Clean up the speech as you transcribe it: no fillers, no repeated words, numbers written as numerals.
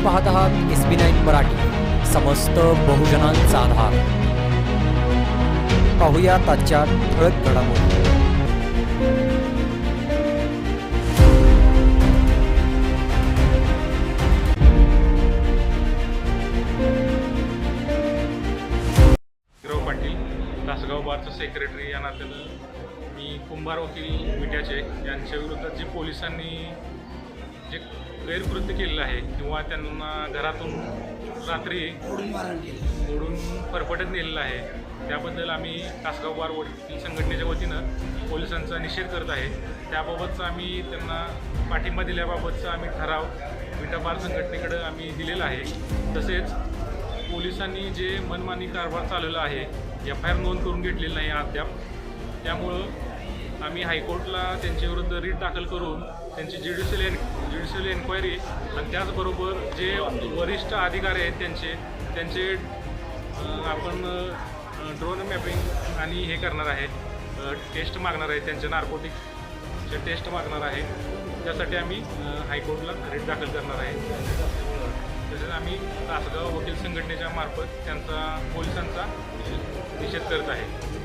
आपण पाहत आहात SB9 मराठी, समस्त बहुजनांचा आधार. पाहूया आजच्या ठळक घडामोडी. पाटील, तासगाव बारचा सेक्रेटरी या नात्यानं मी कुंभार वकील विट्याचे यांच्या विरोधात जे पोलिसांनी जे गैरकृत्य केलेलं आहे किंवा त्यांना घरातून रात्री ओढून फरफटत नेलेलं आहे, त्याबद्दल आम्ही तासगाव बार वकील संघटनेच्या वतीनं पोलिसांचा निषेध करत आहे. त्याबाबतचा आम्ही त्यांना पाठिंबा दिल्याबाबतचा आम्ही ठराव विटा बार संघटनेकडे आम्ही दिलेला आहे. तसेच पोलिसांनी जे मनमानी कारभार चालवला आहे, FIR नोंद करून घेतलेली नाही अद्याप. त्यामुळं आम्ही हायकोर्टला त्यांच्याविरुद्ध रीट दाखल करून त्यांची ज्युडिशियल एन्क्वायरी आणि त्याचबरोबर जे वरिष्ठ अधिकारी आहेत त्यांचे आपण ड्रोन मॅपिंग आणि हे करणार आहे, टेस्ट मागणार आहे, त्यांचे नार्कोटिकचे टेस्ट मागणार आहे. त्यासाठी आम्ही हायकोर्टला रीट दाखल करणार आहे. तसेच आम्ही तासगाव वकील संघटनेच्या मार्फत पोलिसांचा निषेध करत आहे.